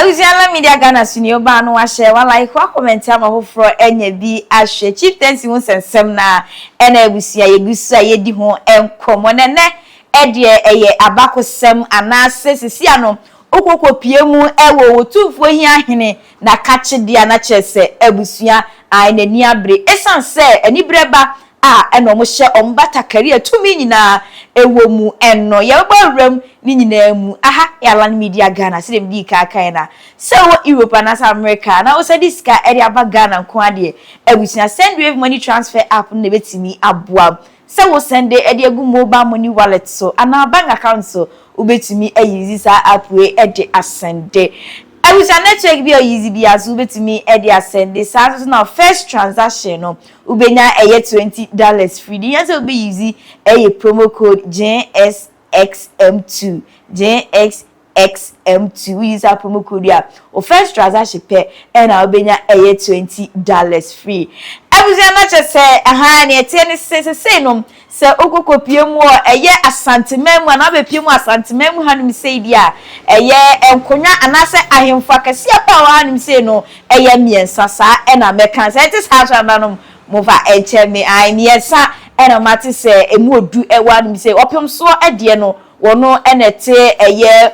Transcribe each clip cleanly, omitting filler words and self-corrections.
Awuziala media Ghana sunio ba no ahye wala ikwa comment ama hofro enya bi ahye chieftaincy hu sensem na ena ebusia yegusu ayedi ho enkomo nene edie eye abakosem anase sisia no okokopie mu ewo wotumfo Hiahene na kache dia na chese ebusia ainani abre esanse enibreba eno mo hye ombata career tumi nyina ewo mu enno ye gbawram ni nyina mu aha yala media Ghana se dem di ka na se wo Europe na America na wo se diska eri aba Ghana nko ade ebusia send wave money transfer app na betimi aboa se wo send edi egu mobile money wallet so ana bank account so ubetimi eyizi sa app we edi Asante Awusa network bi easy bi azu betimi edi Asante sa so na first transaction no ubenya eye $20 free di yanse obi easy eye promo code JSXM2 JXXM2 use promo code ya o first transaction pe na ubenya eye $20 free Awusa na chese aha na ete ne se no se okokopie mu eye Asante memu na bepie mu Asante memu hanum sei dia eye enkonya anase ahemfo akase pa wa hanum sei no eye miensa sa na meka se ete sa so ananom mova encheme ai miensa na mate se emu odu ewa hanum sei opem so ade no wono enete eye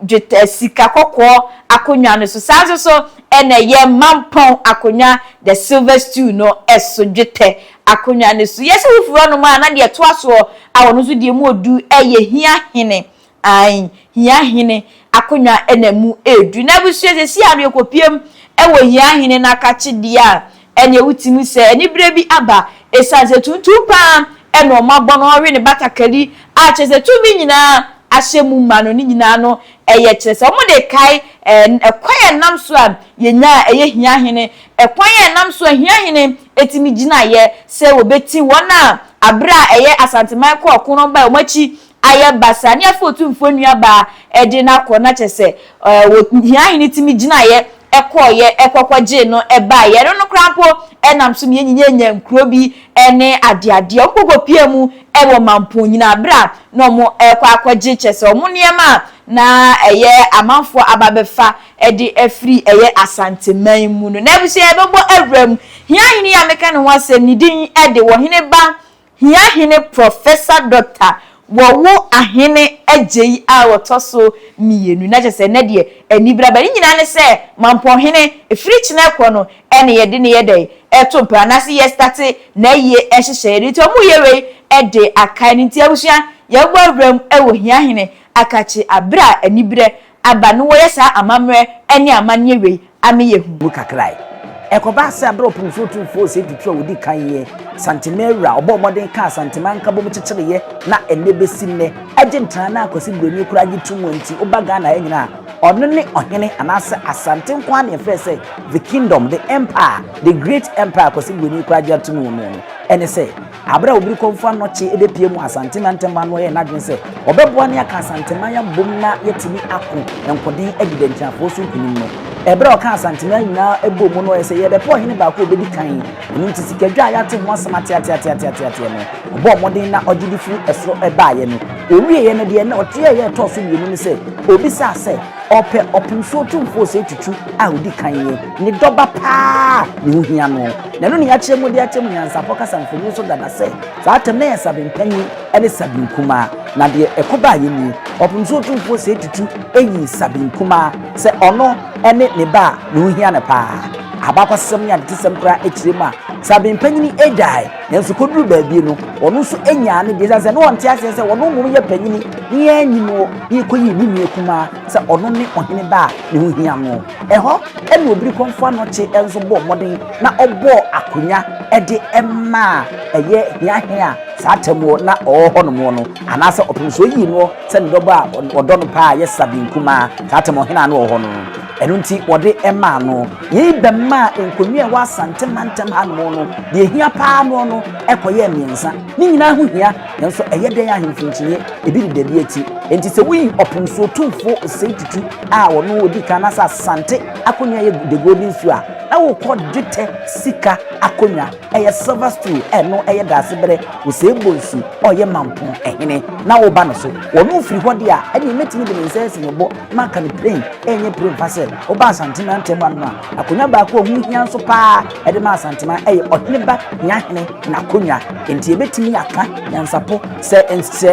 jete sika kokko akonya no so sa so ene ye mampon akonya the silver stew no eso jete akonya ne so yesi wufuro no ma na de to aso awono so de mu odu eye Hiahene Hiahene akonya enamu edu na busu esi anu ekopiem ewo Hiahene na kache dia ene wutimi se eni brebi aba esanse tuntu pa eno mabono ori ne batakali a chese tumi nyina ahyemu mano ni nyina no eye chese omo de kai ekwan nam so a yenya eye Hiahene ekwan nam so a Hiahene etimi gina ye se wobeti wona abra eye Asante Michael okuno ba omachi aye basa ne afotu mfonua ba ede na kona chese Hiahene timi gina ye ekoye ekokwaje no eba ye no krampo enam so nyenyenye nkrobi ene adeade okokopie mu ewo Mamponghene abra no mo ekwaje chese omo niema na eye amanfo ababefa ede afri eye Asante man mu no na busia ebebo awram Hiahene ya meka no wasem ni din ede Oheneba Hiahene Professor Doctor wo ahene agei a wotoso mienu na chese ne de anibra ba nyina ne se Mamponghene efri chine kwo no ene ye de ne ye de eto pra na se ye start na ye ehyehyere to mu ye we ede akai ni ntia busia ye gbawram ewo Hiahene akachi abra anibra aba no wo yesa amamre ene amanye we ameyehu kakrai ekoba se abra opunfo tunfo se tutu wodi kan ye santimera obo modern ka santiman ka bo mchechire ye na enebesi ne agentana na akosi broni kura gitu nti obaga na nyina ono ne Ohene anase Asante nkwa na efese the kingdom the empire the great empire akosi broni kura gitu no ene se abra obiri konfo anoche ebepie mu Asante mantema no ye na dwen se obeboa ne aka Asante man ya bom na yetimi ako enkodin evidence afo so kunim no ebra oka Asante man nyina ebo mu no ye se ye bepo Ohene ba ko obedi kan enu nti sikadwa ya te ho asama tia no obo modin na ogidifu esro eba ye no owie ye no de na otie ye to so wienu ni se obi sa se ope opinso tumfo se tutu a odi kan ye ni doba pa ni ohia no na no ni ya chemu de achemu nyansa poka samfoni so dada se sa atem na yesabin panyi ene sabin kuma na de ekoba ye ni opinso tumfo se tutu eyi sabin kuma se ono ene ne ba ni ohia na pa abakwasem ya de sempra echirema sabin panyini ejai nenso koduru baabi no ono so enya ne de sase no wonte ase se wono mu ye panyini ni enyi no ni koyi ni mi kuma se ono ne Ohene ba ne ho hia no eho ene obiri konfo anoche enso bo modern na obo akonya ede emma eye Hiahene a satemo na oho no mo no anase opemso yi no se ndoba odono pa ye sabin kuma satemo Ohene na oho no enunti wode emma no ye bemma enkonua wa Asante mantem ha no no de hia pa no ekoye miensa ni nyina ho hia nenso eye den ahemfinchie ebi de bi ati enti se wi opemso tumfo sei tutu a wono odi kana sa Asante akonya ye the golden su a na wo kɔ dwetɛ sika akonya ɛyɛ silver stool ɛno ɛyɛ Daasebre Osei Bonsu ɔyɛ Mamponghene na wo ba no so wɔn firi hɔ de a ɛne metimi de nsa esi no maka ne plane ɛnyɛ plane fa sɛ wo ba Asante na ntɛm ano a akonya ba ko hu hia nso pa ɛde ma Asante ma ɛyɛ Oheneba Hiahene na akonya enti ebetimi aka nyansapo sɛ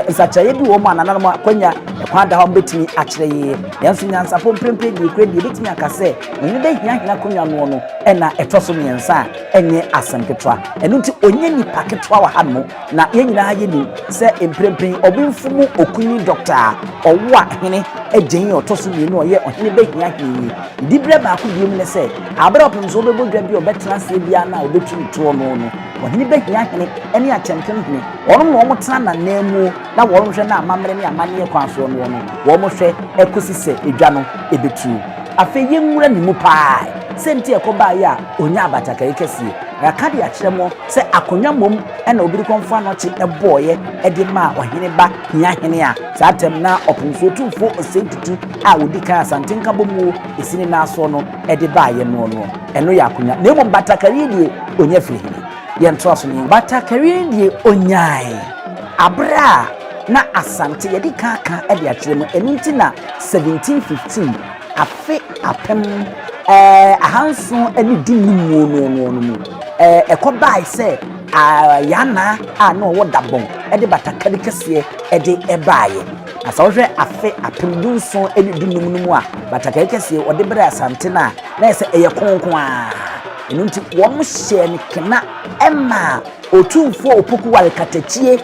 nsakyɛe bi wɔ mu anananom akonya ɛkwan da hɔ betimi akyerɛ yie yanso nyansapo mprempren de kura de betimi aka sɛ Oheneba Hiahene akonya no ɛna ɛtɔ so mmiɛnsa ɛnyɛ asɛm ketewa ɛno nti onye nipa ketewa wɔ ha no na yɛn nyinaa yɛ ni sɛ mprempren ɔbɛmfumu okunyi doctor ɔwo a hene agyen ɔtɔ so mmienu ɔyɛ Oheneba Hiahene dibre baako biom ne sɛ abra ɔpem so ɔbɛbɔ dwa bi ɔbɛtena se bia na ɔbɛtumi toɔ no Oheneba Hiahene ɛne akyɛmpem hene wɔn no wɔn tena na namu na wɔn hwɛ na amamre ne amane kwan so no wɔn hwɛ ɛkosi sɛ edwa no ebetu afei yɛnwura ne mu paa senti ekoba ya onya abatakari kɛsie aka de akyerɛ mo sɛ akonya mom ɛna obiri konfo anoche ɛbɔɔyɛ ɛde ma Oheneba Hiahene a saatem na ɔponso tumfo Osei tutu a wodi kan Asante nkabomu esini na aso no ɛde baayɛ no ɛno yɛ akonya na emo batakari die onya firi hene yɛnto aso ne batakari die onyae abra na Asante yɛdi kan ɛde akyerɛ mo ɛno nti na 1715 afe apem ahanso ani dimu no ekobai se yana no wo dabon e de batakari kese e de ebaaye asa wo hwe afe apemdunso ani dimu no mu a batakari kese o de bere Asante na ese eye konkon a enu nti wo mo hye ne kena ema otumfo opoku wale katachie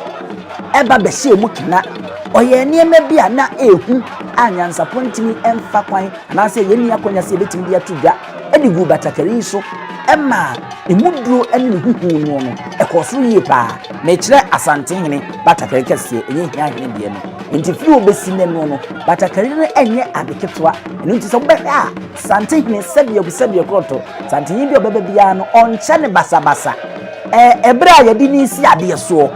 eba be hye mu kena oye niema bia na ehu anyansa pontimi emfa kwan anase yeni akonya se betimi bia tudwa edigu batakari so ema emuduro ene ne huhu no ekoso yie pa na kire Asante hene batakari kese enye Hiahene bia no enti fi obesi ne no batakari no enye adeketwa enu nti so be a Asante hene sebia kroto Asante hene bia obeba bia no onche ne basabasa ebra yedi ni si ade so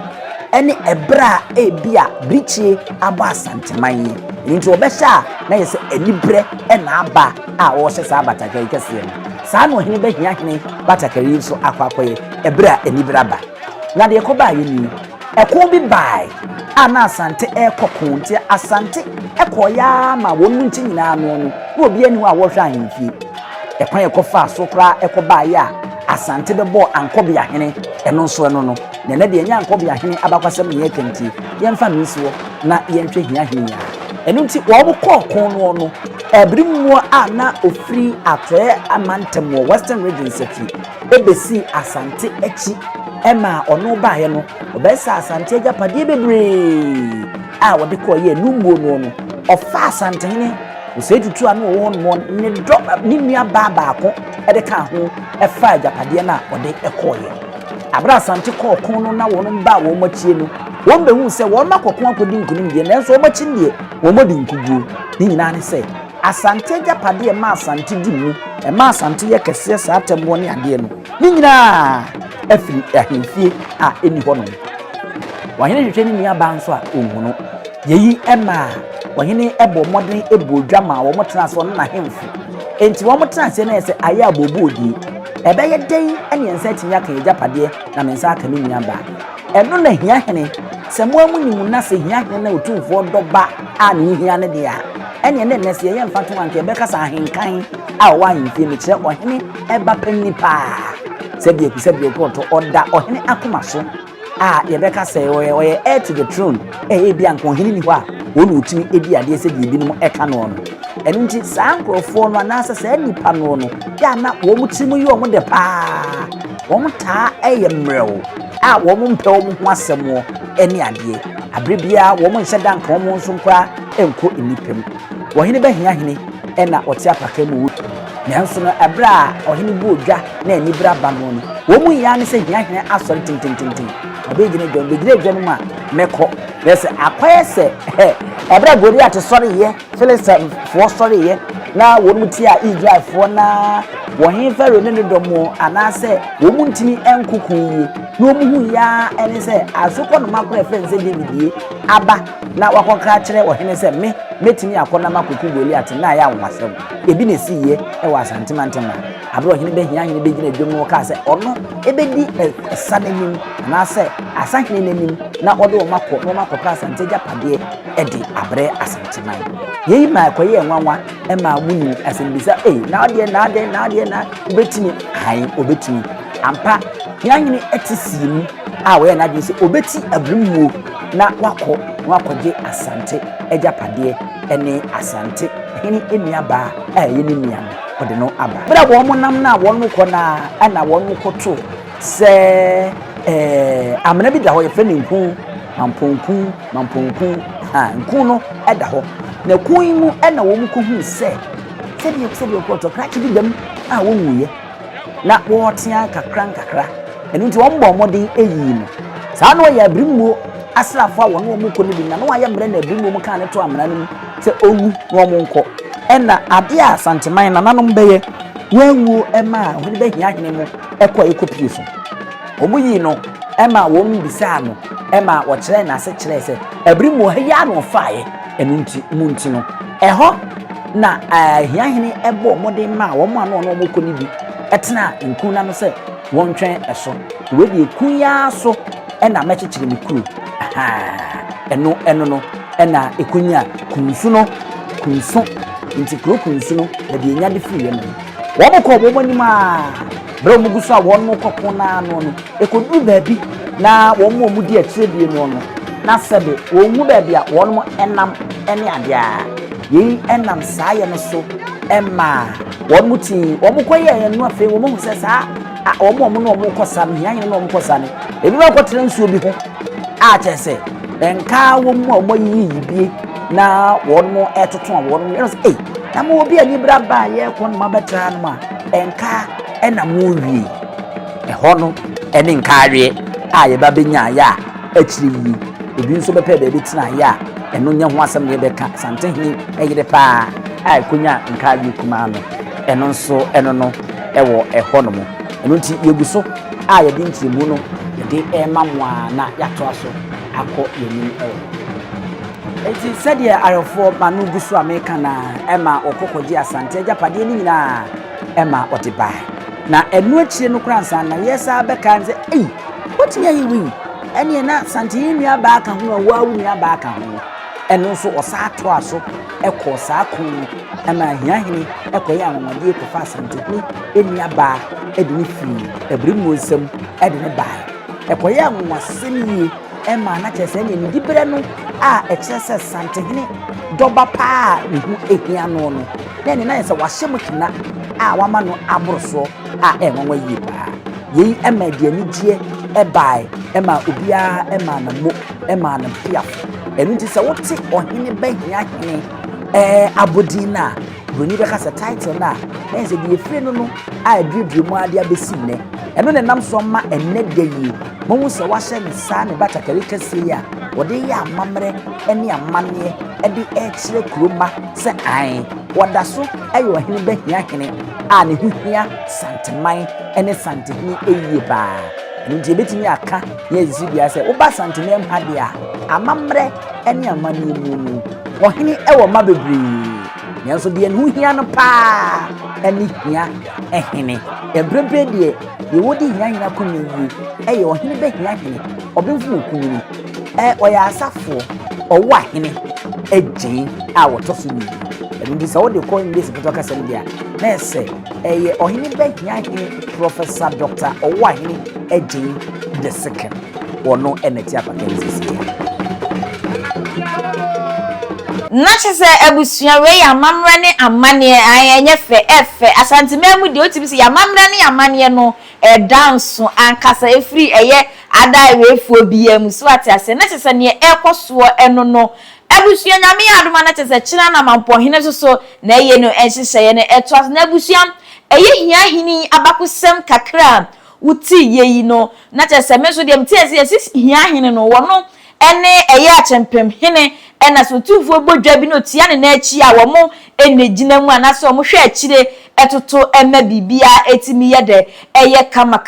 ene ebra ebia brichie aba Asante manye nti obehya na yese enibre ena aba a wo hye sa batakari kese no saa no Oheneba Hiahene batakari so akwakoye ebra enibre aba na de ekoba yeni eko bi bai ana Asante ekokonti Asante ekoya ma wonu nti nyina no obi ani wa wo hwa ahemfie ekwan ekofa so kra ekoba ya Asante bebo ankobia hene eno so no na de nya ankobia hene abakwasem ne yekenti yemfa nsuo na yenhwe Hiahene enu nti wo bokọ kon no ebrimu ana ofri atoe amantemo Western Region Secretary ebesi Asante echi ema ono baaye no obesa Asante agapade bebre a wo de kọ ye numo no ofa Asante hene Osei tutu anu wo no ne drop ni nua baako e de ka ho efa agapade na wo de ekoye abra Asante kọ kon no na wo no ba wo machie no won be hu se won makokon akodi nkunim die nanso wo machi die wo modi nkugu ni nyina ne se Asante agapade ma Asante di mu ma Asante ye kese sa atembo ne ade no ni nyina afiri ahemfie a eni ho no Oheneba hwehwe ni nua ba nso a onhuno yeyi ema Oheneba ebo modern ebo dwama wo motena so no na hemfu enti wo motena se na ese aye abobodi ebe ye den ene ensa tinya kan agapade na mensa aka ni nua ba eno na Hiahene se mo amunimu na se Hiahene na otumfo doba a ne Hiahene de a ene ne nese ye mfato anke be kasa ahenkan a wo ahemfie ne kire Ohene eba panni pa se bi ekoto oda Ohene akoma so a ye be kasa oye heir to the throne bi anko Ohene ni ho a wonu utimi edi ade se di binom eka no enu nti saa nkrofo no anasa saa nipa no ya na wo mutimu yi wo de pa wo mta mrew a wo mpe wo ho asemo eni ade abrebia wo mo nhyɛ danka wo nso nkwa enko enipem Oheneba Hiahene ena ote apaka mu wu nanso no abra Ohene bu odwa na enibra ba no wo mu ya ne sɛ Hiahene asɔre tintintintin obegine dwa no ma meko lese akwaye se abra gori atesɔre ye Philistine fo sɔre ye na wo mu ti a Israel fo na wo hen faro ne domo anase wo mu ntimi enkuku yi no mu hu ya ene se asokɔ no makora friend se David aba na wakoka kyerɛ Ohene se me metimi akona makoku Goliath na ya wonwasem ebi na siye e wa Asante mantema abro hene be Hiahene be gina dwom ka se ono ebedi sanenim na se Asahene nenim na odo wo makọ Asante japade e di abre Asante man yeyi ma koye nwanwa e ma munu asembisa na ade na obetimi obetimi ampa Hiahene etisimu a we na dwese obeti abrimuo na wakọje Asante ejapade ene Asante hini enuaba yeni nuam ode no aba bra wo monam na wo no kọ na ana wo no kọto se amena bi da ho ye fe ne nku mamponku nku no eda ho na kun mu ena wo mu ko hu se de kọto krachi bi dam a wo nwuye na wo tia kakra enu nti wo mbọ modin eyi no saa no ya abrimuo asrafo a wo no mu ko ni bi na no ya mre na abrimuo mu kan ne to amena no se owu no mu nko ena ade a Asante man na nanom beye wanwu ema ho be Hiahene mu ekopie so omuyi no ema wo mbisa no ema wo kire na se kire se abrimuo ha ya no faaye enu nti mu nti no eho na Hiahene ebo modin ma wo mu ano no mu ko ni bi etena nku na no se won twen eso we de kunya so ena mechechire me kuru eno no ena ekunya kunsu nti kuro kunsu no de enya de free no wo boko bo mani ma bro muguso a won no kokko na no no ekodu baabi na wo mu di akire bi no no na sebe wo mu baabi a won mo enam ene ade a yi enam saaye no so emma won mu ti wo mu koye no afi wo mu se saa wo mu no mu kosa no Hiahene no mu kosa ne ebi ba kotere nsuo bi ho a chese enka wo mu yi bie na won mo etoto won no say na mo obi ani bra ba ye ko no mabetra no ma enka ena mo wie ho no ene nka awie a ye ba benya ya akiri yi ebi nso bepe be bi tena ya eno nya ho asem ne be ka Asantehene eyire pa ai kunya nka awie kuma no eno nso eno no ewo ho no mo eno nti yeguso a ye di ntiri mu no ye de mamwa na yato aso akọ yenim eti sɛdeɛ arefo manu gusu America na ema okokoji Asante japade ni nyina ema otiba na enu akire no kransa na yesa beka nze wotinya yiwi ene na Asante nua ba ka ho awu nua ba ka ho enu so osa to aso ekọ saa kun ema Hiahene ekoye anwode ekofa Asante ni enua ba edini firi ebrimu nsem edini ba ekoye anwasem yi ema na chese ni dibere no a echese Asantehene doba pa ni hu ehia no no na ni na yesa wahyem kina a wama no aboroso a enwanwa yi pa yi ema de ani gie ebai ema obia ema na mo ema na pia enu nti se wote Ohene ba Hiahene abodina broni be kasa title na ense de efre no a adwedwe mu ade abesi ne eno ne nam so ma enne de yi mo se wahye ne sa ne batakari kase ya wode ya amamre ene amane ede ekire kuroma se ai wada so ayo Ohene ba Hiahene a ne huhia Santeman ene Asantehene eyi ba nti betimi aka ye zibia se wo ba Asantehene amhade a amamre ene amane mu Ohene ewo ma bebre nyanso de enu hia no pa ene hia ehene ebrebe de ye wodi Hiahene akonya yi eye Ohene ba Hiahene obemfu okunu oya asafo owo ahene ejin a wotoso ni ndi sa wodi ko English to ka sem dia na ese eye Ohene ba Hiahene Professor Dr. owo ahene ejin the second wono eneti apakensis na chese ebusua we ya mamra ne amane ayenye fe Asante memu de otimi ya mamra ne amane no dance ankasa efri eye ada wefuo biam so atiase na chese ne ekoso eno no ebusua nyame adoma na chese kina na Mamponghene so na eye no enhyehye ne eto na ebusua eye Hiahene abakosem kakra uti yeyi no na chese meso de mtiese Hiahene no wono ene eye achempem hene ena so tufuo bodwa bi no tia ne na achi a wo mo enegina mu anase wo mo hwe achire etoto ema bibia etimi ye de eye kama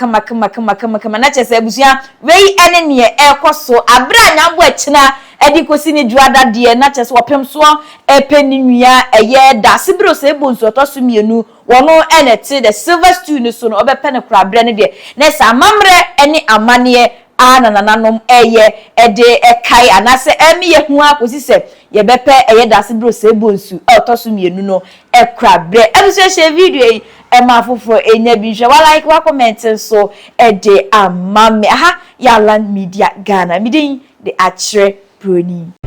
na chese abusua wei ene ne ekoso abra nyambo achina edi kosi ni duada de na chese wopem so epeninua eye Daasebre Osei Bonsu otoso mienu wono enete the silver stew ni so no obepe ne krabre ne de na sa amamre ene amane anananom eye ede ekai anase emi ye hu akosi se ye bepe eye Daasebre Osei Bonsu otoso mienu no ekrabre ebuso share video yi ema fofo enya bi hwe wa like wa comment so ede amame aha ya land media Ghana midin the Achre Broni.